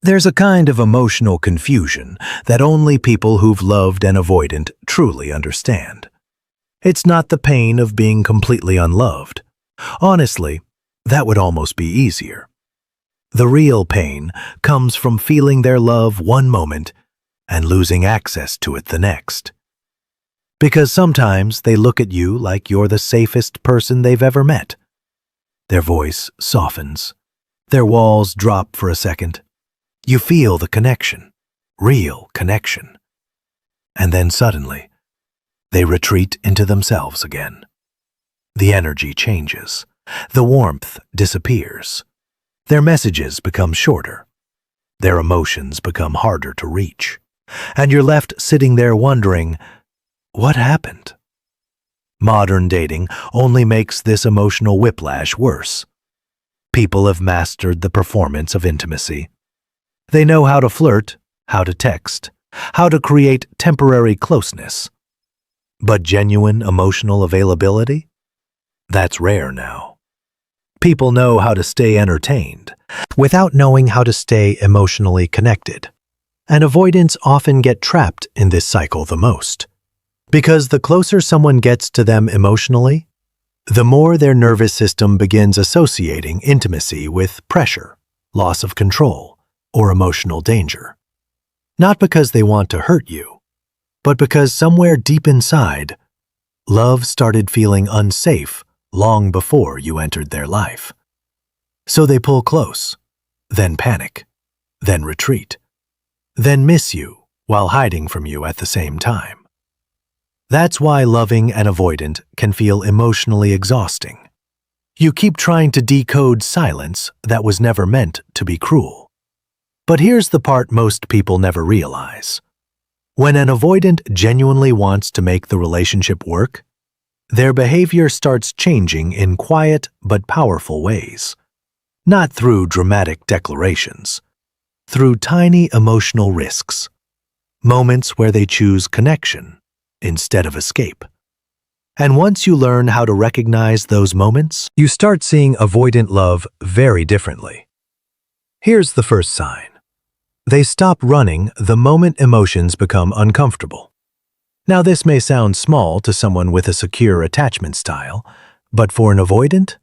There's a kind of emotional confusion that only people who've loved an avoidant truly understand. It's not the pain of being completely unloved. Honestly, that would almost be easier. The real pain comes from feeling their love one moment and losing access to it the next. Because sometimes they look at you like you're the safest person they've ever met. Their voice softens. Their walls drop for a second. You feel the connection, real connection. And then suddenly, they retreat into themselves again. The energy changes. The warmth disappears. Their messages become shorter. Their emotions become harder to reach. And you're left sitting there wondering, what happened? Modern dating only makes this emotional whiplash worse. People have mastered the performance of intimacy. They know how to flirt, how to text, how to create temporary closeness. But genuine emotional availability? That's rare now. People know how to stay entertained, without knowing how to stay emotionally connected. And avoidants often get trapped in this cycle the most. Because the closer someone gets to them emotionally, the more their nervous system begins associating intimacy with pressure, loss of control, or emotional danger. Not because they want to hurt you, but because somewhere deep inside, love started feeling unsafe long before you entered their life. So they pull close, then panic, then retreat, then miss you while hiding from you at the same time. That's why loving an avoidant can feel emotionally exhausting. You keep trying to decode silence that was never meant to be cruel. But here's the part most people never realize. When an avoidant genuinely wants to make the relationship work, their behavior starts changing in quiet but powerful ways. Not through dramatic declarations, through tiny emotional risks, moments where they choose connection instead of escape. And once you learn how to recognize those moments, you start seeing avoidant love very differently. Here's the first sign. They stop running the moment emotions become uncomfortable. Now, this may sound small to someone with a secure attachment style, but for an avoidant,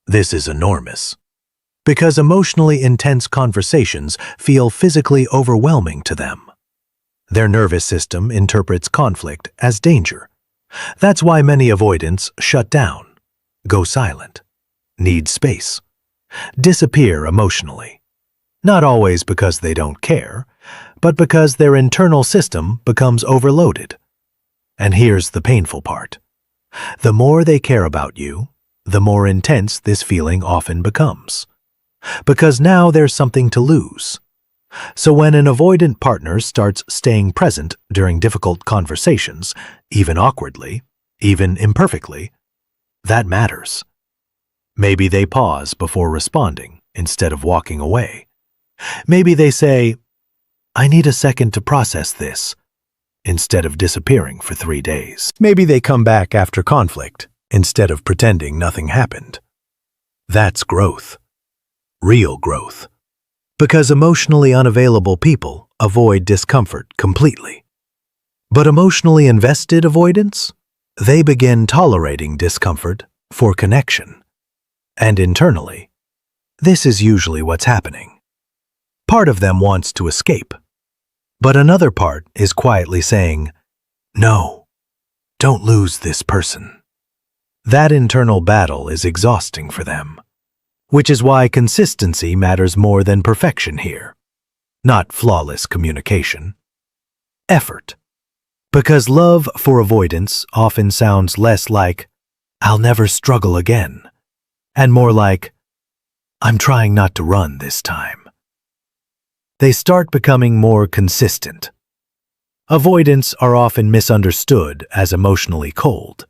this is enormous. Because emotionally intense conversations feel physically overwhelming to them. Their nervous system interprets conflict as danger. That's why many avoidants shut down, go silent, need space, disappear emotionally. Not always because they don't care, but because their internal system becomes overloaded. And here's the painful part. The more they care about you, the more intense this feeling often becomes. Because now there's something to lose. So when an avoidant partner starts staying present during difficult conversations, even awkwardly, even imperfectly, that matters. Maybe they pause before responding instead of walking away. Maybe they say, I need a second to process this, instead of disappearing for 3 days. Maybe they come back after conflict, instead of pretending nothing happened. That's growth. Real growth. Because emotionally unavailable people avoid discomfort completely. But emotionally invested avoidants, they begin tolerating discomfort for connection. And internally, this is usually what's happening. Part of them wants to escape, but another part is quietly saying, no, don't lose this person. That internal battle is exhausting for them, which is why consistency matters more than perfection here. Not flawless communication. Effort. Because love for avoidance often sounds less like, I'll never struggle again, and more like, I'm trying not to run this time. They start becoming more consistent. Avoidants are often misunderstood as emotionally cold,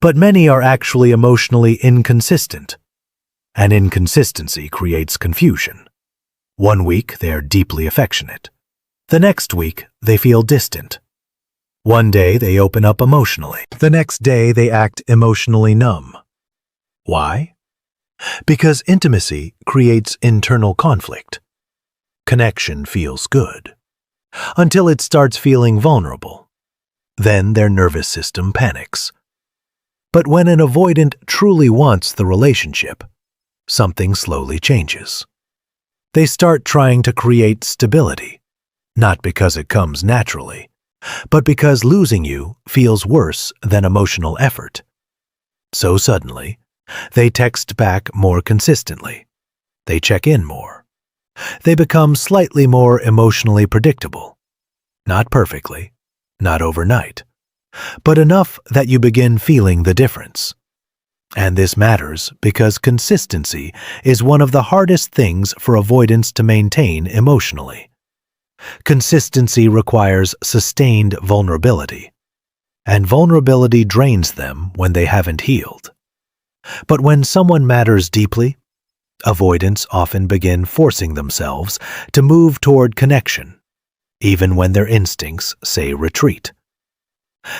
but many are actually emotionally inconsistent. And inconsistency creates confusion. One week they're deeply affectionate. The next week they feel distant. One day they open up emotionally. The next day they act emotionally numb. Why? Because intimacy creates internal conflict. Connection feels good. Until it starts feeling vulnerable. Then their nervous system panics. But when an avoidant truly wants the relationship, something slowly changes. They start trying to create stability, not because it comes naturally, but because losing you feels worse than emotional effort. So suddenly, they text back more consistently. They check in more. They become slightly more emotionally predictable. Not perfectly, not overnight, but enough that you begin feeling the difference. And this matters because consistency is one of the hardest things for avoidants to maintain emotionally. Consistency requires sustained vulnerability, and vulnerability drains them when they haven't healed. But when someone matters deeply, avoidants often begin forcing themselves to move toward connection, even when their instincts say retreat.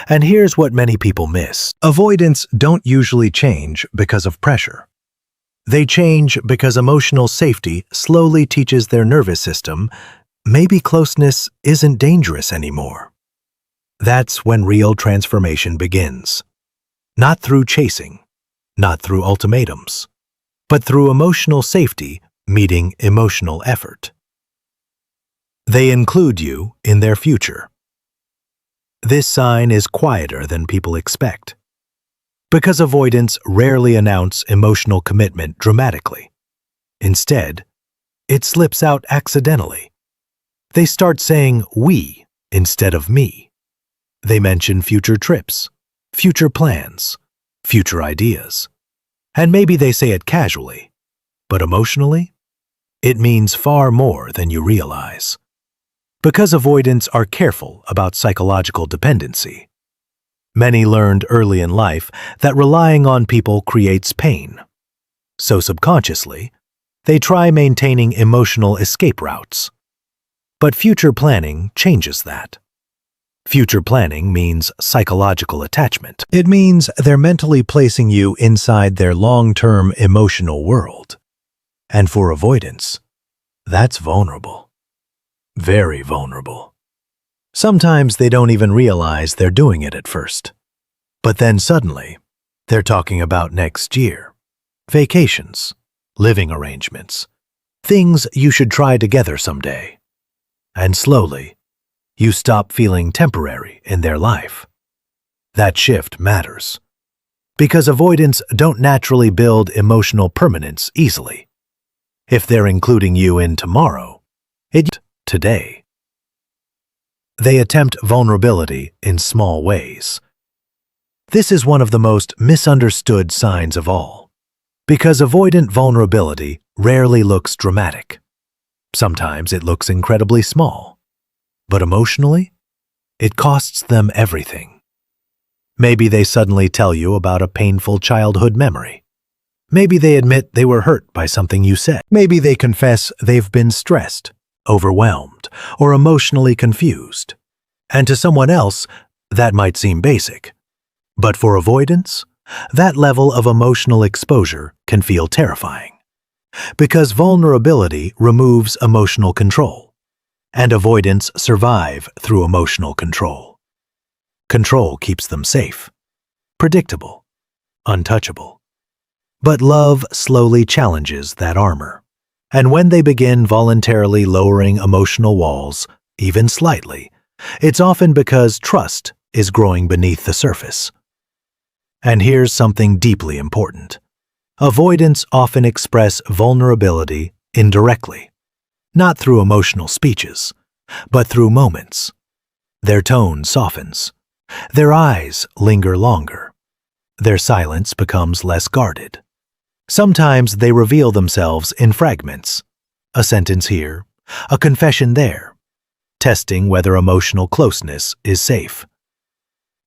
And here's what many people miss. Avoidants don't usually change because of pressure. They change because emotional safety slowly teaches their nervous system maybe closeness isn't dangerous anymore. That's when real transformation begins. Not through chasing, not through ultimatums, but through emotional safety meeting emotional effort. They include you in their future. This sign is quieter than people expect, because avoidants rarely announce emotional commitment dramatically. Instead, it slips out accidentally. They start saying we instead of me. They mention future trips, future plans, future ideas. And maybe they say it casually, but emotionally, it means far more than you realize. Because avoidants are careful about psychological dependency. Many learned early in life that relying on people creates pain. So subconsciously, they try maintaining emotional escape routes. But future planning changes that. Future planning means psychological attachment. It means they're mentally placing you inside their long-term emotional world. And for avoidance, that's vulnerable. Very vulnerable. Sometimes they don't even realize they're doing it at first. But then suddenly, they're talking about next year, vacations, living arrangements, things you should try together someday. And slowly, you stop feeling temporary in their life. That shift matters. Because avoidants don't naturally build emotional permanence easily. If they're including you in tomorrow, it's today. They attempt vulnerability in small ways. This is one of the most misunderstood signs of all, because avoidant vulnerability rarely looks dramatic. Sometimes it looks incredibly small, but emotionally, it costs them everything. Maybe they suddenly tell you about a painful childhood memory. Maybe they admit they were hurt by something you said. Maybe they confess they've been stressed, overwhelmed, or emotionally confused. And to someone else, that might seem basic. But for avoidants, that level of emotional exposure can feel terrifying. Because vulnerability removes emotional control, and avoidants survive through emotional control. Control keeps them safe, predictable, untouchable. But love slowly challenges that armor. And when they begin voluntarily lowering emotional walls, even slightly, it's often because trust is growing beneath the surface. And here's something deeply important. Avoidants often express vulnerability indirectly, not through emotional speeches, but through moments. Their tone softens. Their eyes linger longer. Their silence becomes less guarded. Sometimes they reveal themselves in fragments, a sentence here, a confession there, testing whether emotional closeness is safe.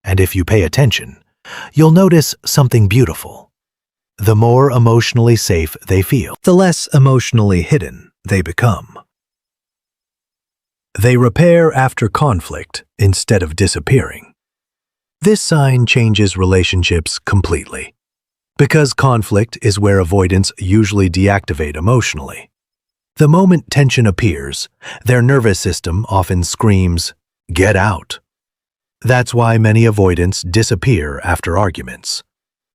And if you pay attention, you'll notice something beautiful. The more emotionally safe they feel, the less emotionally hidden they become. They repair after conflict instead of disappearing. This sign changes relationships completely. Because conflict is where avoidants usually deactivate emotionally. The moment tension appears, their nervous system often screams, "Get out." That's why many avoidants disappear after arguments.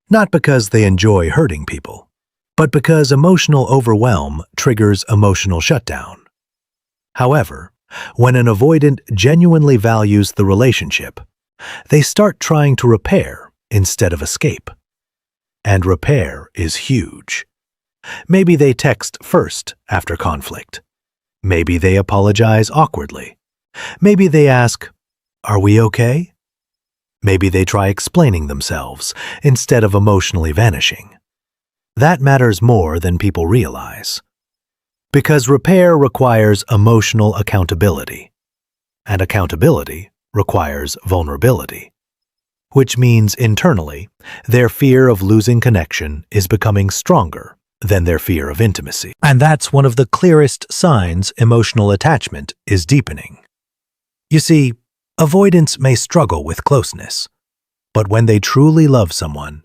Not because they enjoy hurting people, but because emotional overwhelm triggers emotional shutdown. However, when an avoidant genuinely values the relationship, they start trying to repair instead of escape. And repair is huge. Maybe they text first after conflict. Maybe they apologize awkwardly. Maybe they ask, "Are we okay?" Maybe they try explaining themselves instead of emotionally vanishing. That matters more than people realize. Because repair requires emotional accountability, and accountability requires vulnerability. Which means internally, their fear of losing connection is becoming stronger than their fear of intimacy. And that's one of the clearest signs emotional attachment is deepening. You see, avoidants may struggle with closeness, but when they truly love someone,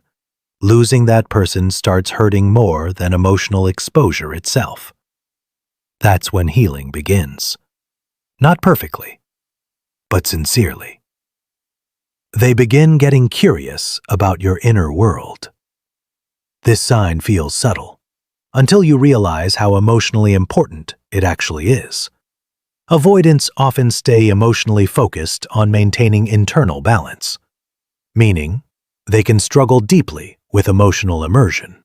losing that person starts hurting more than emotional exposure itself. That's when healing begins. Not perfectly, but sincerely. They begin getting curious about your inner world. This sign feels subtle, until you realize how emotionally important it actually is. Avoidants often stay emotionally focused on maintaining internal balance, meaning they can struggle deeply with emotional immersion.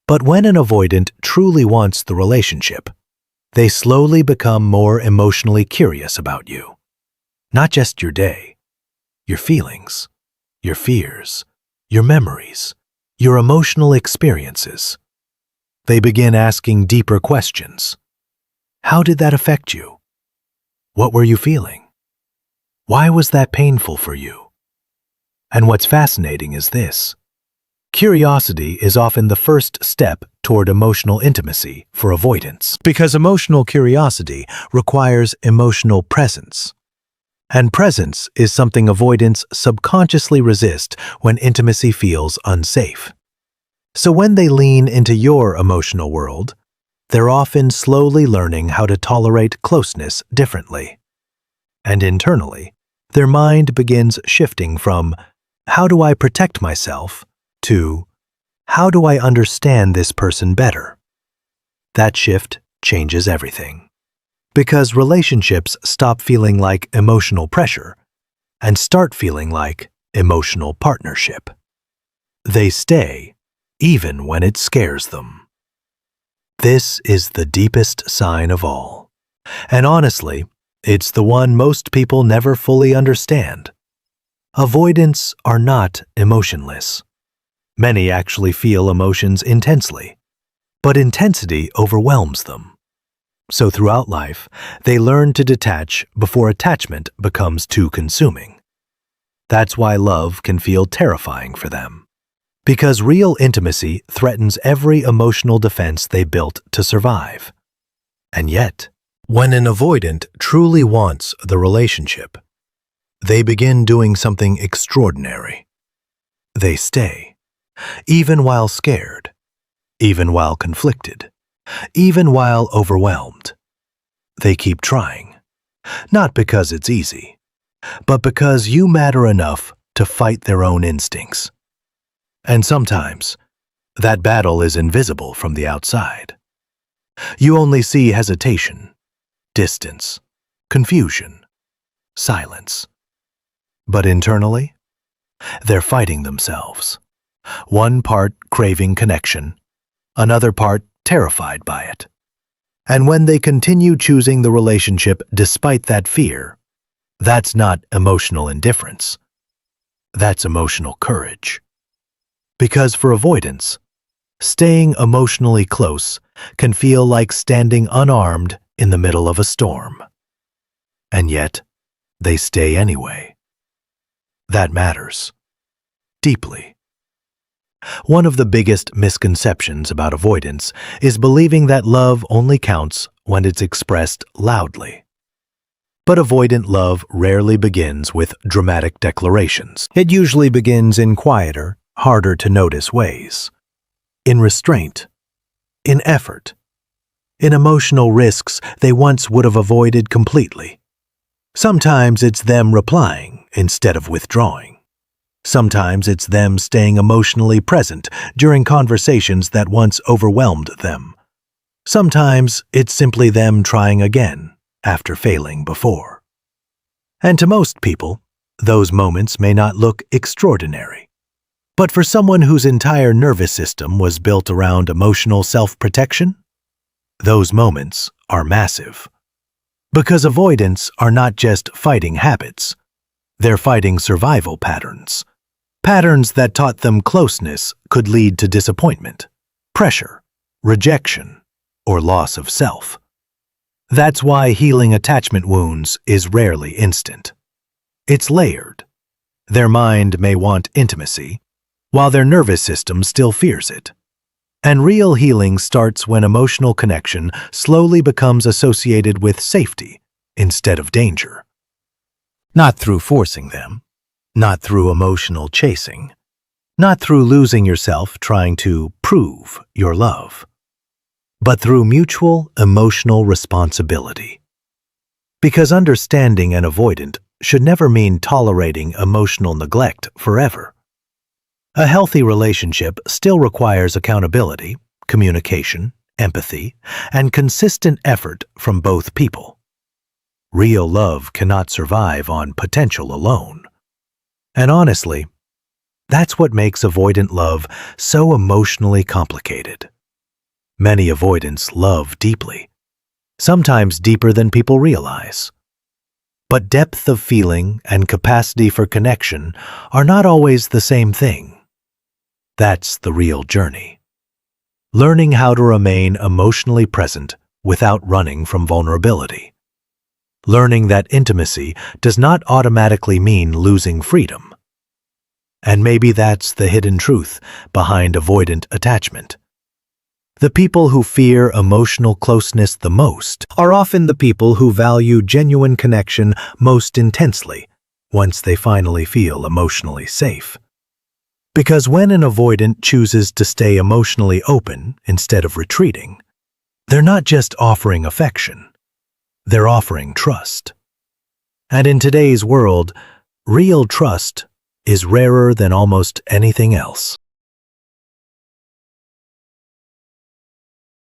But when an avoidant truly wants the relationship, they slowly become more emotionally curious about you. Not just your day, your feelings, your fears, your memories, your emotional experiences. They begin asking deeper questions. How did that affect you? What were you feeling? Why was that painful for you? And what's fascinating is this. Curiosity is often the first step toward emotional intimacy for avoidants, because emotional curiosity requires emotional presence. And presence is something avoidants subconsciously resist when intimacy feels unsafe. So when they lean into your emotional world, they're often slowly learning how to tolerate closeness differently. And internally, their mind begins shifting from, "How do I protect myself?" to, "How do I understand this person better?" That shift changes everything. Because relationships stop feeling like emotional pressure and start feeling like emotional partnership. They stay, even when it scares them. This is the deepest sign of all. And honestly, it's the one most people never fully understand. Avoidants are not emotionless. Many actually feel emotions intensely, but intensity overwhelms them. So throughout life, they learn to detach before attachment becomes too consuming. That's why love can feel terrifying for them. Because real intimacy threatens every emotional defense they built to survive. And yet, when an avoidant truly wants the relationship, they begin doing something extraordinary. They stay, even while scared, even while conflicted, even while overwhelmed. They keep trying, not because it's easy, but because you matter enough to fight their own instincts. And sometimes, that battle is invisible from the outside. You only see hesitation, distance, confusion, silence. But internally, they're fighting themselves. One part craving connection, another part terrified by it. And when they continue choosing the relationship despite that fear, that's not emotional indifference. That's emotional courage. Because for avoidance, staying emotionally close can feel like standing unarmed in the middle of a storm. And yet, they stay anyway. That matters. Deeply. One of the biggest misconceptions about avoidance is believing that love only counts when it's expressed loudly. But avoidant love rarely begins with dramatic declarations. It usually begins in quieter, harder to notice ways. In restraint, in effort, in emotional risks they once would have avoided completely. Sometimes it's them replying instead of withdrawing. Sometimes it's them staying emotionally present during conversations that once overwhelmed them. Sometimes it's simply them trying again after failing before. And to most people, those moments may not look extraordinary. But for someone whose entire nervous system was built around emotional self-protection, those moments are massive. Because avoidants are not just fighting habits, they're fighting survival patterns. Patterns that taught them closeness could lead to disappointment, pressure, rejection, or loss of self. That's why healing attachment wounds is rarely instant. It's layered. Their mind may want intimacy, while their nervous system still fears it. And real healing starts when emotional connection slowly becomes associated with safety instead of danger. Not through forcing them, not through emotional chasing, not through losing yourself trying to prove your love, but through mutual emotional responsibility. Because understanding an avoidant should never mean tolerating emotional neglect forever. A healthy relationship still requires accountability, communication, empathy, and consistent effort from both people. Real love cannot survive on potential alone. And honestly, that's what makes avoidant love so emotionally complicated. Many avoidants love deeply, sometimes deeper than people realize. But depth of feeling and capacity for connection are not always the same thing. That's the real journey. Learning how to remain emotionally present without running from vulnerability. Learning that intimacy does not automatically mean losing freedom. And maybe that's the hidden truth behind avoidant attachment. The people who fear emotional closeness the most are often the people who value genuine connection most intensely once they finally feel emotionally safe. Because when an avoidant chooses to stay emotionally open instead of retreating, they're not just offering affection, they're offering trust. And in today's world, real trust is rarer than almost anything else.